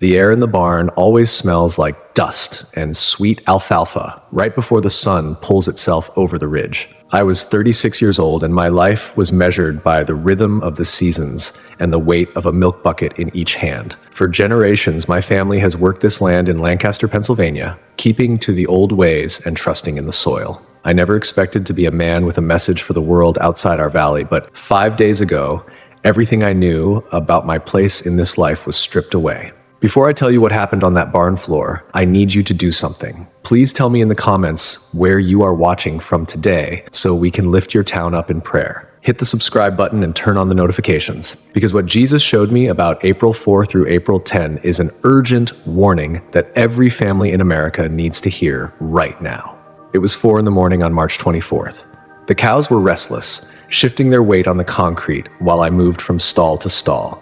The air in the barn always smells like dust and sweet alfalfa right before the sun pulls itself over the ridge. I was 36 years old, and my life was measured by the rhythm of the seasons and the weight of a milk bucket in each hand. For generations, my family has worked this land in Lancaster, Pennsylvania, keeping to the old ways and trusting in the soil. I never expected to be a man with a message for the world outside our valley, but 5 days ago, everything I knew about my place in this life was stripped away. Before I tell you what happened on that barn floor, I need you to do something. Please tell me in the comments where you are watching from today so we can lift your town up in prayer. Hit the subscribe button and turn on the notifications, because what Jesus showed me about April 4 through April 10 is an urgent warning that every family in America needs to hear right now. It was 4 in the morning on March 24th. The cows were restless, shifting their weight on the concrete while I moved from stall to stall.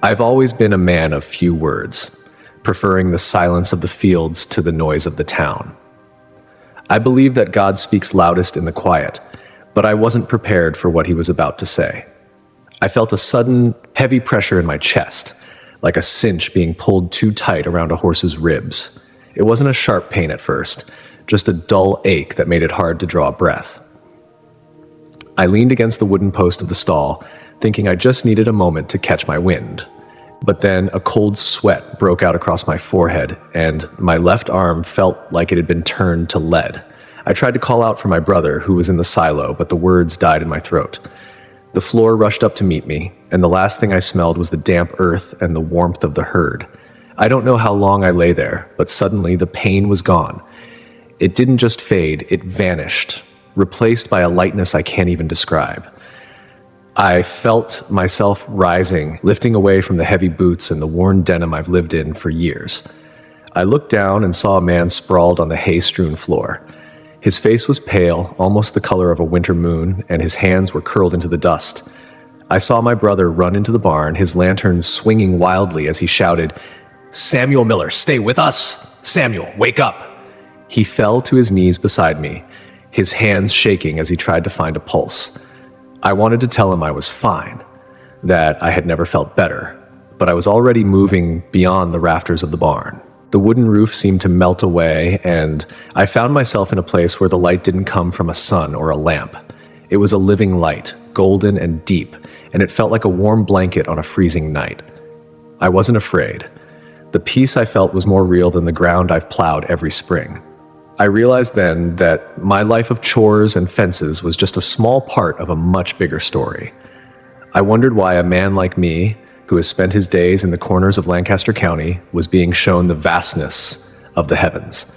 I've always been a man of few words, preferring the silence of the fields to the noise of the town. I believe that God speaks loudest in the quiet, but I wasn't prepared for what he was about to say. I felt a sudden, heavy pressure in my chest, like a cinch being pulled too tight around a horse's ribs. It wasn't a sharp pain at first, just a dull ache that made it hard to draw a breath. I leaned against the wooden post of the stall, thinking I just needed a moment to catch my wind. But then a cold sweat broke out across my forehead, and my left arm felt like it had been turned to lead. I tried to call out for my brother, who was in the silo, but the words died in my throat. The floor rushed up to meet me, and the last thing I smelled was the damp earth and the warmth of the herd. I don't know how long I lay there, but suddenly the pain was gone. It didn't just fade, it vanished, replaced by a lightness I can't even describe. I felt myself rising, lifting away from the heavy boots and the worn denim I've lived in for years. I looked down and saw a man sprawled on the hay-strewn floor. His face was pale, almost the color of a winter moon, and his hands were curled into the dust. I saw my brother run into the barn, his lantern swinging wildly as he shouted, "Samuel Miller, stay with us! Samuel, wake up!" He fell to his knees beside me, his hands shaking as he tried to find a pulse. I wanted to tell him I was fine, that I had never felt better, but I was already moving beyond the rafters of the barn. The wooden roof seemed to melt away, and I found myself in a place where the light didn't come from a sun or a lamp. It was a living light, golden and deep, and it felt like a warm blanket on a freezing night. I wasn't afraid. The peace I felt was more real than the ground I've plowed every spring. I realized then that my life of chores and fences was just a small part of a much bigger story. I wondered why a man like me, who has spent his days in the corners of Lancaster County, was being shown the vastness of the heavens.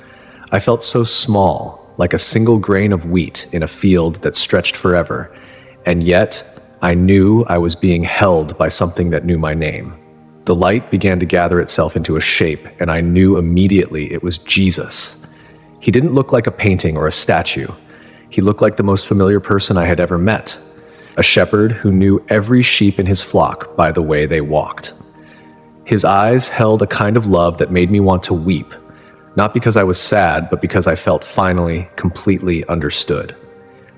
I felt so small, like a single grain of wheat in a field that stretched forever, and yet I knew I was being held by something that knew my name. The light began to gather itself into a shape, and I knew immediately it was Jesus. He didn't look like a painting or a statue. He looked like the most familiar person I had ever met, a shepherd who knew every sheep in his flock by the way they walked. His eyes held a kind of love that made me want to weep, not because I was sad, but because I felt finally, completely understood.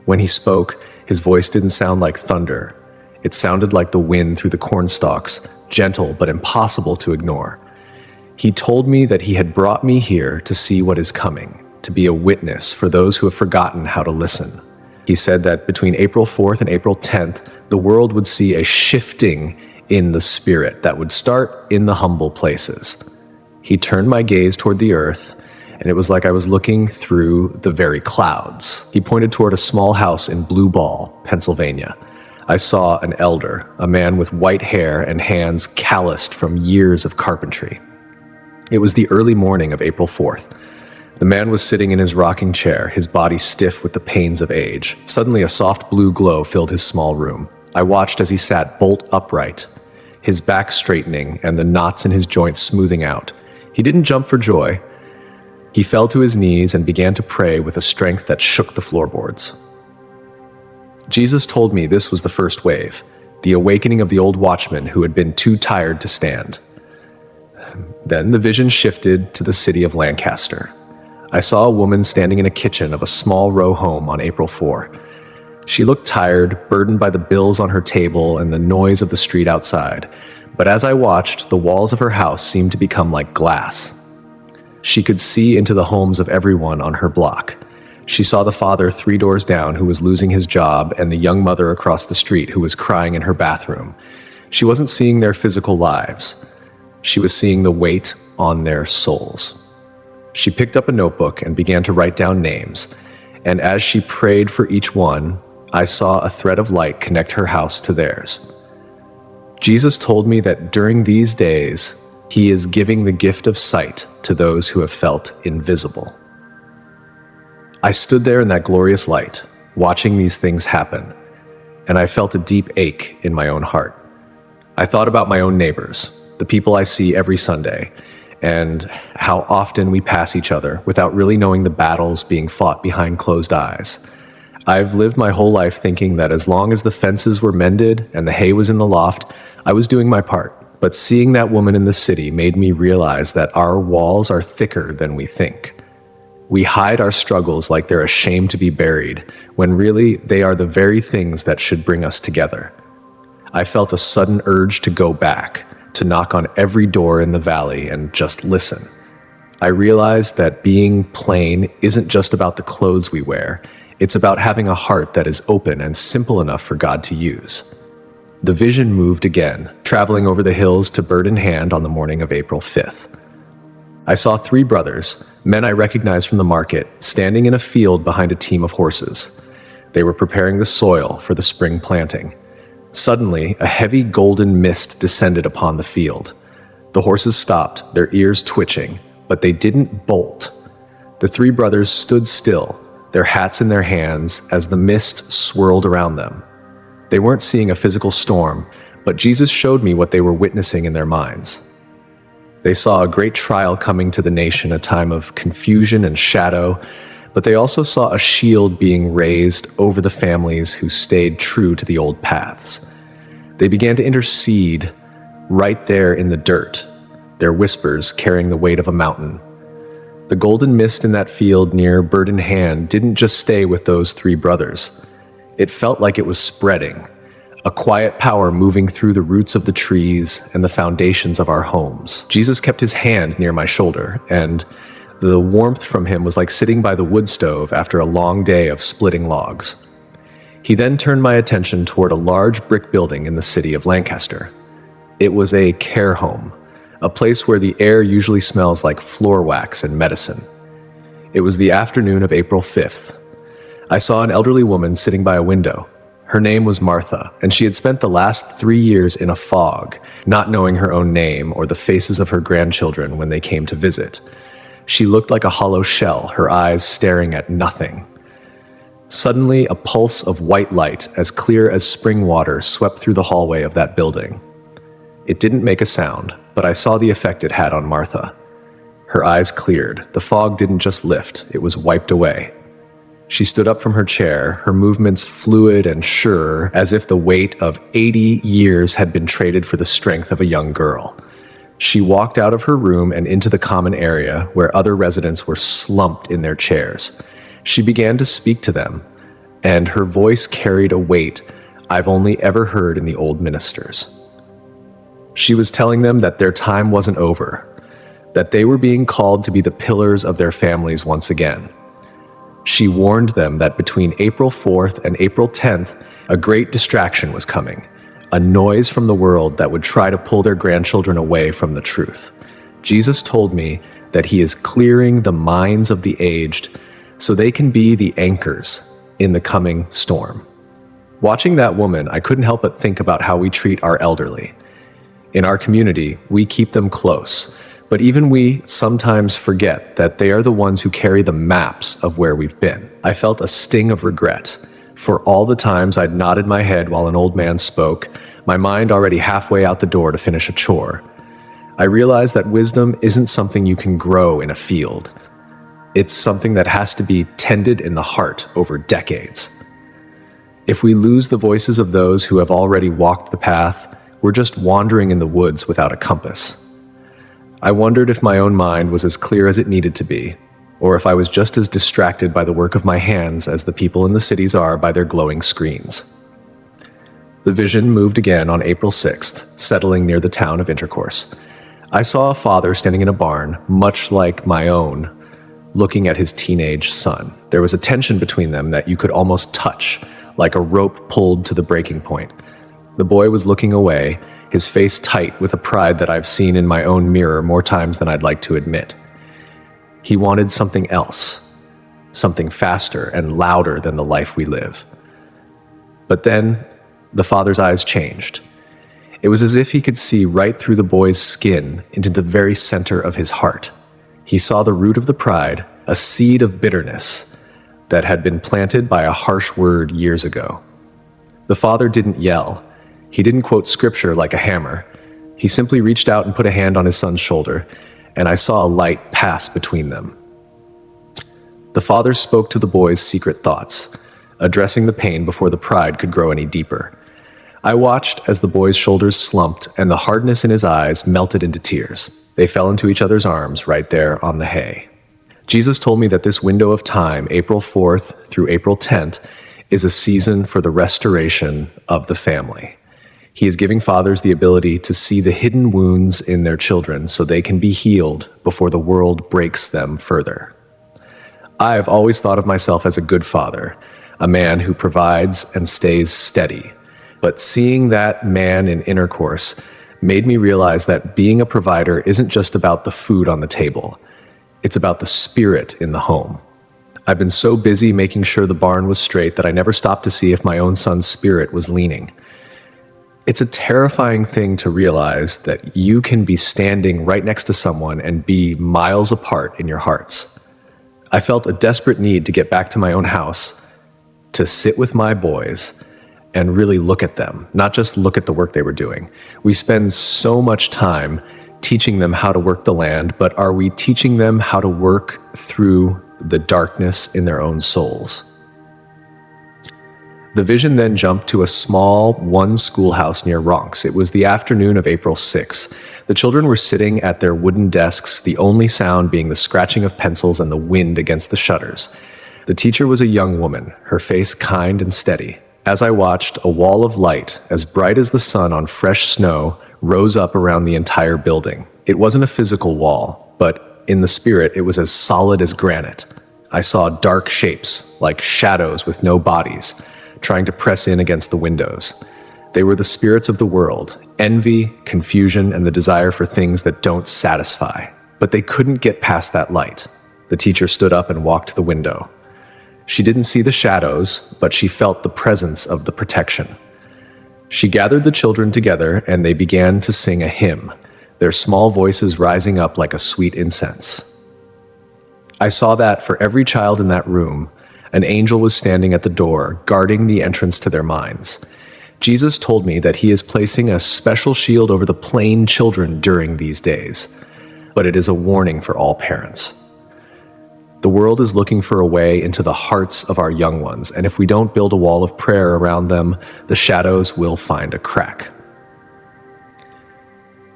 When he spoke, his voice didn't sound like thunder. It sounded like the wind through the cornstalks, gentle but impossible to ignore. He told me that he had brought me here to see what is coming, to be a witness for those who have forgotten how to listen. He said that between April 4th and April 10th, the world would see a shifting in the spirit that would start in the humble places. He turned my gaze toward the earth, and it was like I was looking through the very clouds. He pointed toward a small house in Blue Ball, Pennsylvania. I saw an elder, a man with white hair and hands calloused from years of carpentry. It was the early morning of April 4th. The man was sitting in his rocking chair, his body stiff with the pains of age. Suddenly, a soft blue glow filled his small room. I watched as he sat bolt upright, his back straightening and the knots in his joints smoothing out. He didn't jump for joy. He fell to his knees and began to pray with a strength that shook the floorboards. Jesus told me this was the first wave, the awakening of the old watchman who had been too tired to stand. Then the vision shifted to the city of Lancaster. I saw a woman standing in a kitchen of a small row home on April 4. She looked tired, burdened by the bills on her table and the noise of the street outside, But as I watched, the walls of her house seemed to become like glass. She could see into the homes of everyone on her block. She saw the father 3 doors down who was losing his job and the young mother across the street who was crying in her bathroom. She wasn't seeing their physical lives. She was seeing the weight on their souls. She picked up a notebook and began to write down names, and as she prayed for each one, I saw a thread of light connect her house to theirs. Jesus told me that during these days, He is giving the gift of sight to those who have felt invisible. I stood there in that glorious light, watching these things happen, and I felt a deep ache in my own heart. I thought about my own neighbors, the people I see every Sunday, and how often we pass each other without really knowing the battles being fought behind closed eyes. I've lived my whole life thinking that as long as the fences were mended and the hay was in the loft, I was doing my part. But seeing that woman in the city made me realize that our walls are thicker than we think. We hide our struggles like they're ashamed to be buried, when really they are the very things that should bring us together. I felt a sudden urge to go back, to knock on every door in the valley and just listen. I realized that being plain isn't just about the clothes we wear. It's about having a heart that is open and simple enough for God to use. The vision moved again, traveling over the hills to Bird in Hand on the morning of April 5th. I saw 3 brothers, men I recognized from the market, standing in a field behind a team of horses. They were preparing the soil for the spring planting. Suddenly, a heavy golden mist descended upon the field. The horses stopped, their ears twitching, but they didn't bolt. The 3 brothers stood still, their hats in their hands, as the mist swirled around them. They weren't seeing a physical storm, but Jesus showed me what they were witnessing in their minds. They saw a great trial coming to the nation, a time of confusion and shadow, but they also saw a shield being raised over the families who stayed true to the old paths. They began to intercede right there in the dirt, their whispers carrying the weight of a mountain. The golden mist in that field near Bird in Hand didn't just stay with those 3 brothers. It felt like it was spreading, a quiet power moving through the roots of the trees and the foundations of our homes. Jesus kept His hand near my shoulder, and the warmth from Him was like sitting by the wood stove after a long day of splitting logs. He then turned my attention toward a large brick building in the city of Lancaster. It was a care home, a place where the air usually smells like floor wax and medicine. It was the afternoon of April 5th. I saw an elderly woman sitting by a window. Her name was Martha, and she had spent the last 3 years in a fog, not knowing her own name or the faces of her grandchildren when they came to visit. She looked like a hollow shell, her eyes staring at nothing. Suddenly, a pulse of white light, as clear as spring water, swept through the hallway of that building. It didn't make a sound, but I saw the effect it had on Martha. Her eyes cleared. The fog didn't just lift, it was wiped away. She stood up from her chair, her movements fluid and sure, as if the weight of 80 years had been traded for the strength of a young girl. She walked out of her room and into the common area where other residents were slumped in their chairs. She began to speak to them, and her voice carried a weight I've only ever heard in the old ministers. She was telling them that their time wasn't over, that they were being called to be the pillars of their families once again. She warned them that between April 4th and April 10th, a great distraction was coming, a noise from the world that would try to pull their grandchildren away from the truth. Jesus told me that He is clearing the minds of the aged so they can be the anchors in the coming storm. Watching that woman, I couldn't help but think about how we treat our elderly. In our community, we keep them close, but even we sometimes forget that they are the ones who carry the maps of where we've been. I felt a sting of regret for all the times I'd nodded my head while an old man spoke, my mind already halfway out the door to finish a chore. I realized that wisdom isn't something you can grow in a field. It's something that has to be tended in the heart over decades. If we lose the voices of those who have already walked the path, we're just wandering in the woods without a compass. I wondered if my own mind was as clear as it needed to be, or if I was just as distracted by the work of my hands as the people in the cities are by their glowing screens. The vision moved again on April 6th, settling near the town of Intercourse. I saw a father standing in a barn, much like my own, looking at his teenage son. There was a tension between them that you could almost touch, like a rope pulled to the breaking point. The boy was looking away, his face tight with a pride that I've seen in my own mirror more times than I'd like to admit. He wanted something else, something faster and louder than the life we live. But then, the father's eyes changed. It was as if he could see right through the boy's skin into the very center of his heart. He saw the root of the pride, a seed of bitterness that had been planted by a harsh word years ago. The father didn't yell. He didn't quote scripture like a hammer. He simply reached out and put a hand on his son's shoulder, and I saw a light pass between them. The father spoke to the boy's secret thoughts, addressing the pain before the pride could grow any deeper. I watched as the boy's shoulders slumped and the hardness in his eyes melted into tears. They fell into each other's arms right there on the hay. Jesus told me that this window of time, April 4th through April 10th, is a season for the restoration of the family. He is giving fathers the ability to see the hidden wounds in their children so they can be healed before the world breaks them further. I've always thought of myself as a good father, a man who provides and stays steady. But seeing that man in Intercourse made me realize that being a provider isn't just about the food on the table. It's about the spirit in the home. I've been so busy making sure the barn was straight that I never stopped to see if my own son's spirit was leaning. It's a terrifying thing to realize that you can be standing right next to someone and be miles apart in your hearts. I felt a desperate need to get back to my own house, to sit with my boys, and really look at them, not just look at the work they were doing. We spend so much time teaching them how to work the land, but are we teaching them how to work through the darkness in their own souls? The vision then jumped to a small one schoolhouse near Ronks. It was the afternoon of April 6th. The children were sitting at their wooden desks, the only sound being the scratching of pencils and the wind against the shutters. The teacher was a young woman, her face kind and steady. As I watched, a wall of light, as bright as the sun on fresh snow, rose up around the entire building. It wasn't a physical wall, but in the spirit, it was as solid as granite. I saw dark shapes, like shadows with no bodies, trying to press in against the windows. They were the spirits of the world, envy, confusion, and the desire for things that don't satisfy. But they couldn't get past that light. The teacher stood up and walked to the window. She didn't see the shadows, but she felt the presence of the protection. She gathered the children together, and they began to sing a hymn, their small voices rising up like a sweet incense. I saw that for every child in that room, an angel was standing at the door, guarding the entrance to their minds. Jesus told me that he is placing a special shield over the plain children during these days, but it is a warning for all parents. The world is looking for a way into the hearts of our young ones, and if we don't build a wall of prayer around them, the shadows will find a crack.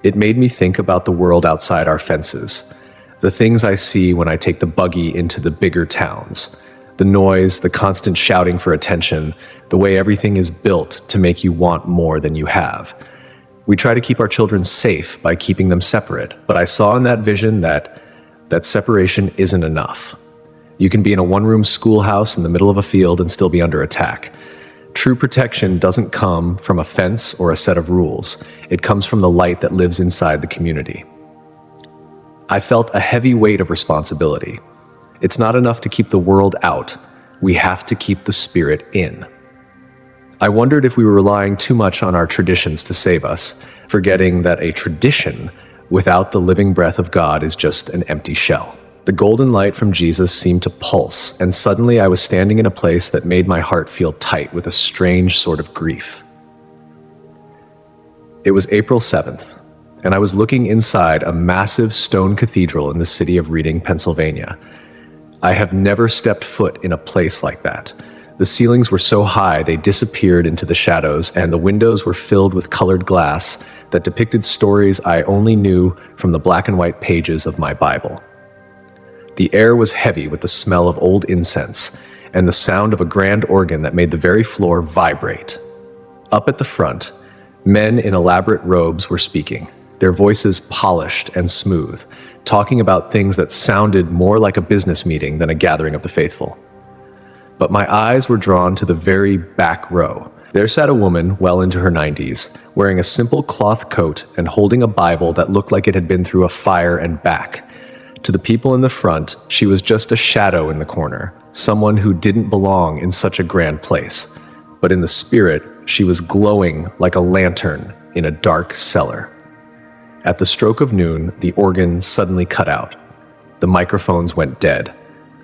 It made me think about the world outside our fences, the things I see when I take the buggy into the bigger towns, the noise, the constant shouting for attention, the way everything is built to make you want more than you have. We try to keep our children safe by keeping them separate, but I saw in that vision that separation isn't enough. You can be in a one-room schoolhouse in the middle of a field and still be under attack. True protection doesn't come from a fence or a set of rules. It comes from the light that lives inside the community. I felt a heavy weight of responsibility. It's not enough to keep the world out. We have to keep the spirit in. I wondered if we were relying too much on our traditions to save us, forgetting that a tradition without the living breath of God is just an empty shell. The golden light from Jesus seemed to pulse, and suddenly I was standing in a place that made my heart feel tight with a strange sort of grief. It was April 7th, and I was looking inside a massive stone cathedral in the city of Reading, Pennsylvania. I have never stepped foot in a place like that. The ceilings were so high they disappeared into the shadows, and the windows were filled with colored glass that depicted stories I only knew from the black and white pages of my Bible. The air was heavy with the smell of old incense and the sound of a grand organ that made the very floor vibrate. Up at the front, men in elaborate robes were speaking, their voices polished and smooth, talking about things that sounded more like a business meeting than a gathering of the faithful. But my eyes were drawn to the very back row. There sat a woman well into her 90s, wearing a simple cloth coat and holding a Bible that looked like it had been through a fire and back. To the people in the front, she was just a shadow in the corner, someone who didn't belong in such a grand place. But in the spirit, she was glowing like a lantern in a dark cellar. At the stroke of noon, the organ suddenly cut out. The microphones went dead.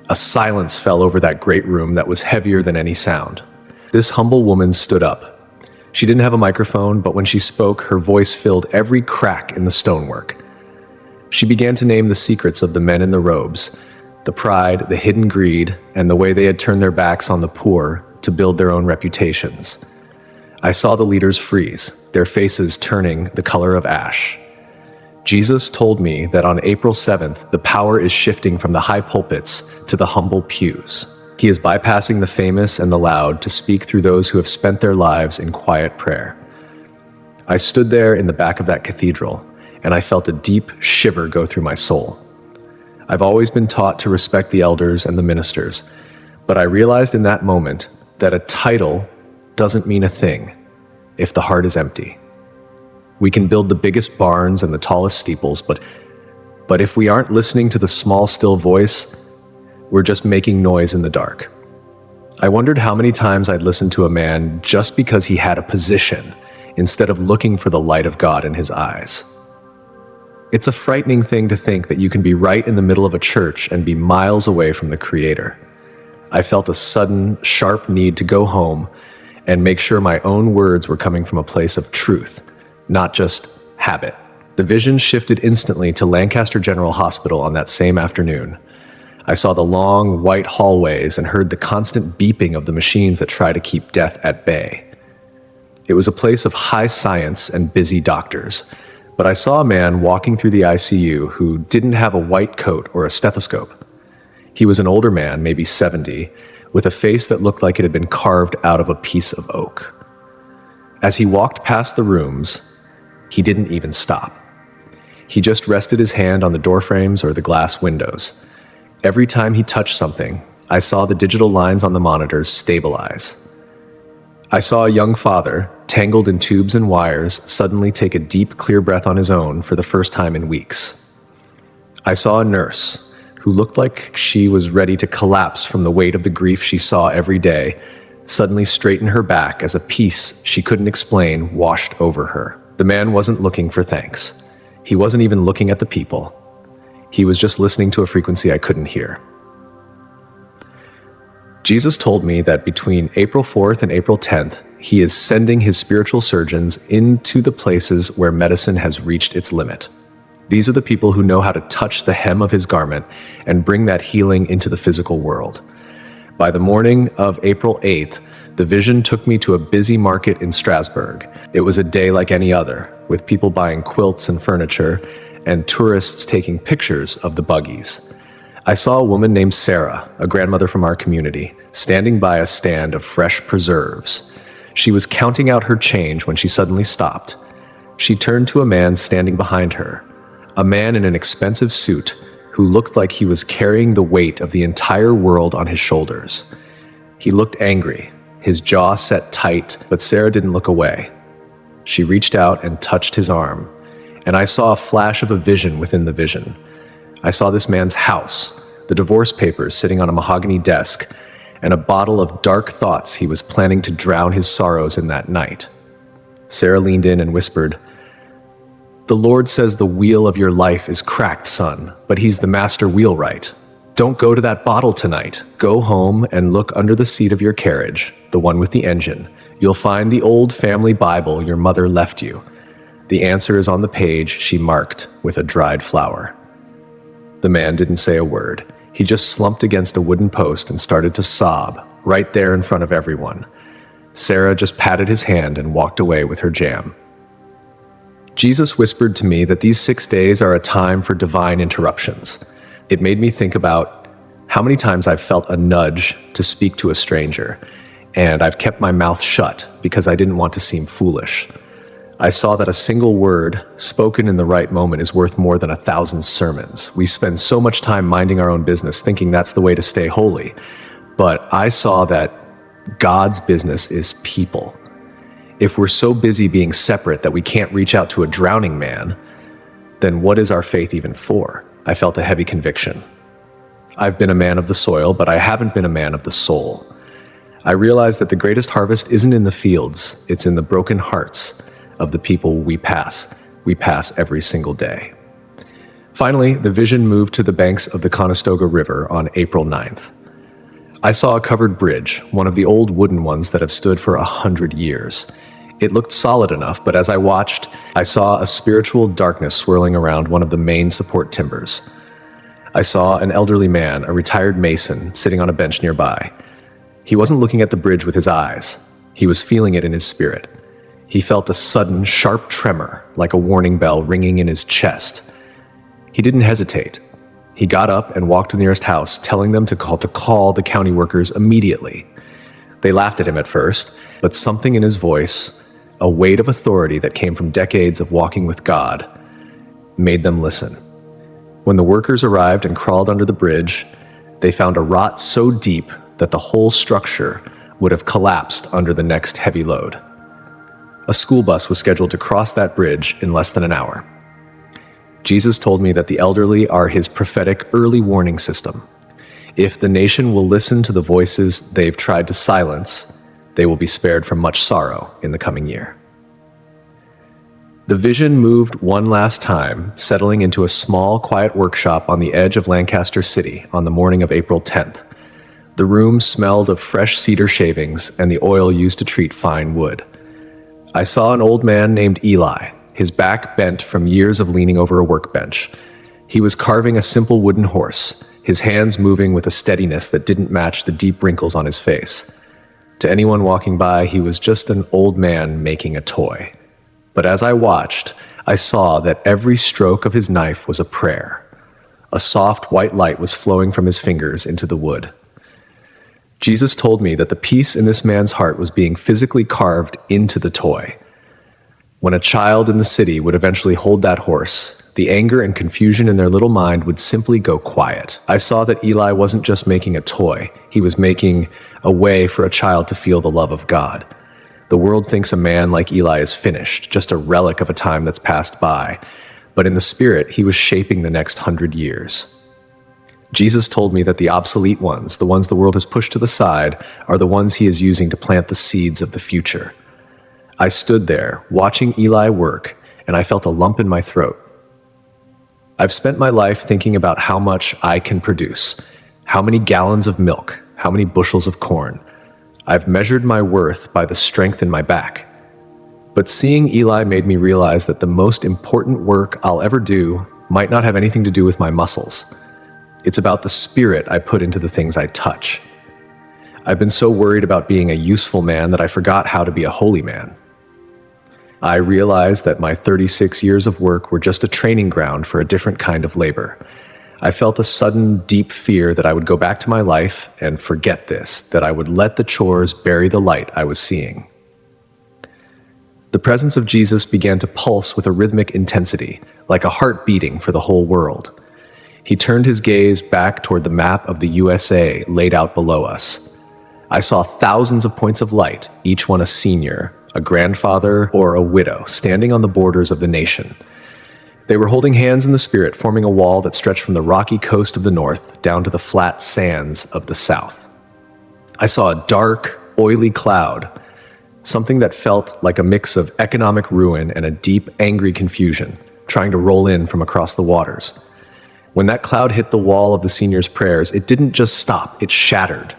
A silence fell over that great room that was heavier than any sound. This humble woman stood up. She didn't have a microphone, but when she spoke, her voice filled every crack in the stonework. She began to name the secrets of the men in the robes, the pride, the hidden greed, and the way they had turned their backs on the poor to build their own reputations. I saw the leaders freeze, their faces turning the color of ash. Jesus told me that on April 7th, the power is shifting from the high pulpits to the humble pews. He is bypassing the famous and the loud to speak through those who have spent their lives in quiet prayer. I stood there in the back of that cathedral, and I felt a deep shiver go through my soul. I've always been taught to respect the elders and the ministers, but I realized in that moment that a title doesn't mean a thing if the heart is empty. We can build the biggest barns and the tallest steeples, but if we aren't listening to the small, still voice, we're just making noise in the dark. I wondered how many times I'd listened to a man just because he had a position, instead of looking for the light of God in his eyes. It's a frightening thing to think that you can be right in the middle of a church and be miles away from the Creator. I felt a sudden, sharp need to go home and make sure my own words were coming from a place of truth, not just habit. The vision shifted instantly to Lancaster General Hospital on that same afternoon. I saw the long, white hallways and heard the constant beeping of the machines that try to keep death at bay. It was a place of high science and busy doctors, but I saw a man walking through the ICU who didn't have a white coat or a stethoscope. He was an older man, maybe 70, with a face that looked like it had been carved out of a piece of oak. As he walked past the rooms, he didn't even stop. He just rested his hand on the doorframes or the glass windows. Every time he touched something, I saw the digital lines on the monitors stabilize. I saw a young father, tangled in tubes and wires, suddenly take a deep, clear breath on his own for the first time in weeks. I saw a nurse who looked like she was ready to collapse from the weight of the grief she saw every day, suddenly straighten her back as a peace she couldn't explain washed over her. The man wasn't looking for thanks. He wasn't even looking at the people. He was just listening to a frequency I couldn't hear. Jesus told me that between April 4th and April 10th, he is sending his spiritual surgeons into the places where medicine has reached its limit. These are the people who know how to touch the hem of his garment and bring that healing into the physical world. By the morning of April 8th, the vision took me to a busy market in Strasbourg. It was a day like any other, with people buying quilts and furniture, and tourists taking pictures of the buggies. I saw a woman named Sarah, a grandmother from our community, standing by a stand of fresh preserves. She was counting out her change when she suddenly stopped. She turned to a man standing behind her, a man in an expensive suit who looked like he was carrying the weight of the entire world on his shoulders. He looked angry, his jaw set tight, but Sarah didn't look away. She reached out and touched his arm, and I saw a flash of a vision within the vision. I saw this man's house, the divorce papers sitting on a mahogany desk, and a bottle of dark thoughts he was planning to drown his sorrows in that night. Sarah leaned in and whispered, "The Lord says the wheel of your life is cracked, son, but he's the master wheelwright. Don't go to that bottle tonight. Go home and look under the seat of your carriage, the one with the engine. You'll find the old family Bible your mother left you. The answer is on the page she marked with a dried flower." The man didn't say a word. He just slumped against a wooden post and started to sob, right there in front of everyone. Sarah just patted his hand and walked away with her jam. Jesus whispered to me that these 6 days are a time for divine interruptions. It made me think about how many times I've felt a nudge to speak to a stranger, and I've kept my mouth shut because I didn't want to seem foolish. I saw that a single word spoken in the right moment is worth more than 1,000 sermons. We spend so much time minding our own business, thinking that's the way to stay holy. But I saw that God's business is people. If we're so busy being separate that we can't reach out to a drowning man, then what is our faith even for? I felt a heavy conviction. I've been a man of the soil, but I haven't been a man of the soul. I realized that the greatest harvest isn't in the fields, it's in the broken hearts of the people we pass. We pass every single day. Finally, the vision moved to the banks of the Conestoga River on April 9th. I saw a covered bridge, one of the old wooden ones that have stood for 100 years. It looked solid enough, but as I watched, I saw a spiritual darkness swirling around one of the main support timbers. I saw an elderly man, a retired mason, sitting on a bench nearby. He wasn't looking at the bridge with his eyes. He was feeling it in his spirit. He felt a sudden, sharp tremor, like a warning bell ringing in his chest. He didn't hesitate. He got up and walked to the nearest house, telling them to call the county workers immediately. They laughed at him at first, but something in his voice, a weight of authority that came from decades of walking with God, made them listen. When the workers arrived and crawled under the bridge, they found a rot so deep that the whole structure would have collapsed under the next heavy load. A school bus was scheduled to cross that bridge in less than an hour. Jesus told me that the elderly are his prophetic early warning system. If the nation will listen to the voices they've tried to silence, they will be spared from much sorrow in the coming year. The vision moved one last time, settling into a small, quiet workshop on the edge of Lancaster City on the morning of April 10th. The room smelled of fresh cedar shavings and the oil used to treat fine wood. I saw an old man named Eli, his back bent from years of leaning over a workbench. He was carving a simple wooden horse, his hands moving with a steadiness that didn't match the deep wrinkles on his face. To anyone walking by, he was just an old man making a toy. But as I watched, I saw that every stroke of his knife was a prayer. A soft white light was flowing from his fingers into the wood. Jesus told me that the peace in this man's heart was being physically carved into the toy. When a child in the city would eventually hold that horse, the anger and confusion in their little mind would simply go quiet. I saw that Eli wasn't just making a toy, he was making a way for a child to feel the love of God. The world thinks a man like Eli is finished, just a relic of a time that's passed by. But in the spirit, he was shaping the next 100 years. Jesus told me that the obsolete ones, the ones the world has pushed to the side, are the ones he is using to plant the seeds of the future. I stood there, watching Eli work, and I felt a lump in my throat. I've spent my life thinking about how much I can produce, how many gallons of milk, how many bushels of corn. I've measured my worth by the strength in my back. But seeing Eli made me realize that the most important work I'll ever do might not have anything to do with my muscles. It's about the spirit I put into the things I touch. I've been so worried about being a useful man that I forgot how to be a holy man. I realized that my 36 years of work were just a training ground for a different kind of labor. I felt a sudden, deep fear that I would go back to my life and forget this, that I would let the chores bury the light I was seeing. The presence of Jesus began to pulse with a rhythmic intensity, like a heart beating for the whole world. He turned his gaze back toward the map of the USA laid out below us. I saw thousands of points of light, each one a senior, a grandfather, or a widow, standing on the borders of the nation. They were holding hands in the spirit, forming a wall that stretched from the rocky coast of the north down to the flat sands of the south. I saw a dark, oily cloud, something that felt like a mix of economic ruin and a deep, angry confusion, trying to roll in from across the waters. When that cloud hit the wall of the seniors' prayers, it didn't just stop, it shattered.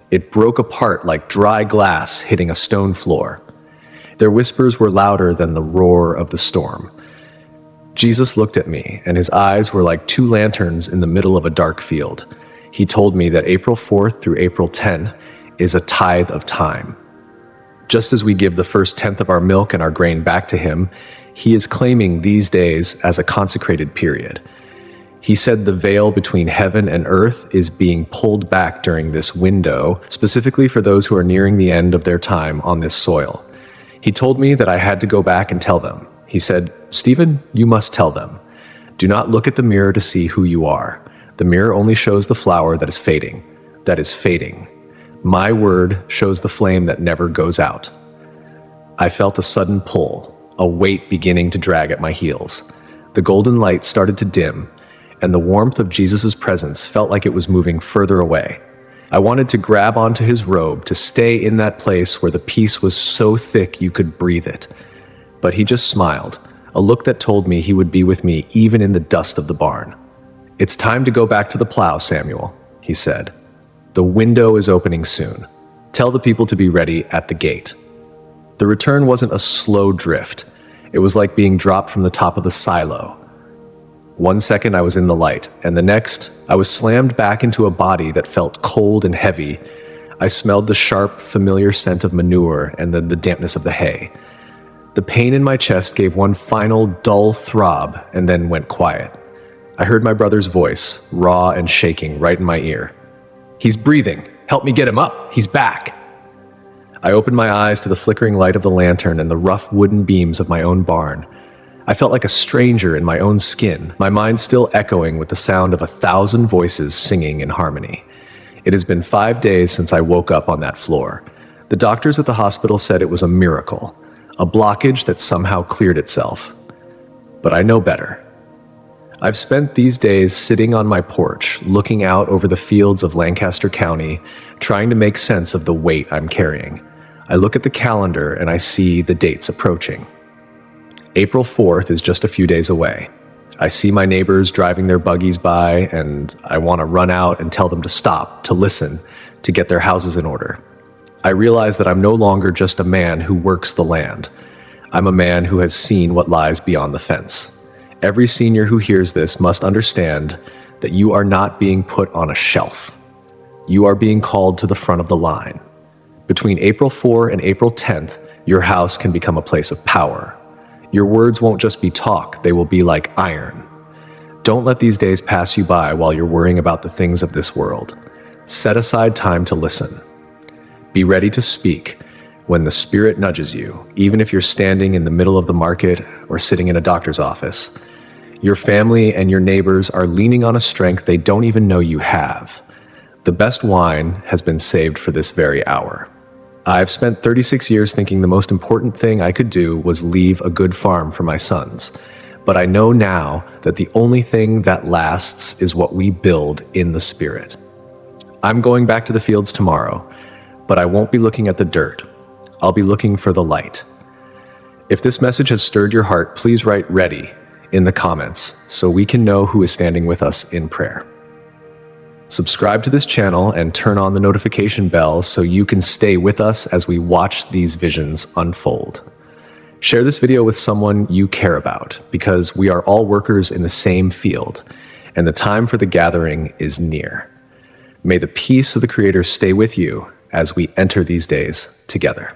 It broke apart like dry glass hitting a stone floor. Their whispers were louder than the roar of the storm. Jesus looked at me, and his eyes were like two lanterns in the middle of a dark field. He told me that April 4th through April 10 is a tithe of time. Just as we give the first tenth of our milk and our grain back to him, he is claiming these days as a consecrated period. He said the veil between heaven and earth is being pulled back during this window, specifically for those who are nearing the end of their time on this soil. He told me that I had to go back and tell them. He said, "Stephen, you must tell them. Do not look at the mirror to see who you are. The mirror only shows the flower that is fading. That is fading. My word shows the flame that never goes out." I felt a sudden pull, a weight beginning to drag at my heels. The golden light started to dim, and the warmth of Jesus' presence felt like it was moving further away. I wanted to grab onto his robe to stay in that place where the peace was so thick you could breathe it. But he just smiled, a look that told me he would be with me even in the dust of the barn. "It's time to go back to the plow, Samuel," he said. "The window is opening soon. Tell the people to be ready at the gate." The return wasn't a slow drift. It was like being dropped from the top of the silo. 1 second I was in the light, and the next, I was slammed back into a body that felt cold and heavy. I smelled the sharp, familiar scent of manure and then the dampness of the hay. The pain in my chest gave one final, dull throb and then went quiet. I heard my brother's voice, raw and shaking, right in my ear. "He's breathing. Help me get him up. He's back." I opened my eyes to the flickering light of the lantern and the rough wooden beams of my own barn. I felt like a stranger in my own skin, my mind still echoing with the sound of 1,000 voices singing in harmony. It has been 5 days since I woke up on that floor. The doctors at the hospital said it was a miracle, a blockage that somehow cleared itself. But I know better. I've spent these days sitting on my porch, looking out over the fields of Lancaster County, trying to make sense of the weight I'm carrying. I look at the calendar and I see the dates approaching. April 4th is just a few days away. I see my neighbors driving their buggies by, and I want to run out and tell them to stop, to listen, to get their houses in order. I realize that I'm no longer just a man who works the land. I'm a man who has seen what lies beyond the fence. Every senior who hears this must understand that you are not being put on a shelf. You are being called to the front of the line. Between April 4 and April 10th, your house can become a place of power. Your words won't just be talk, they will be like iron. Don't let these days pass you by while you're worrying about the things of this world. Set aside time to listen. Be ready to speak when the Spirit nudges you, even if you're standing in the middle of the market or sitting in a doctor's office. Your family and your neighbors are leaning on a strength they don't even know you have. The best wine has been saved for this very hour. I've spent 36 years thinking the most important thing I could do was leave a good farm for my sons. But I know now that the only thing that lasts is what we build in the Spirit. I'm going back to the fields tomorrow, but I won't be looking at the dirt. I'll be looking for the light. If this message has stirred your heart, please write "ready" in the comments so we can know who is standing with us in prayer. Subscribe to this channel and turn on the notification bell so you can stay with us as we watch these visions unfold. Share this video with someone you care about, because we are all workers in the same field, and the time for the gathering is near. May the peace of the Creator stay with you as we enter these days together.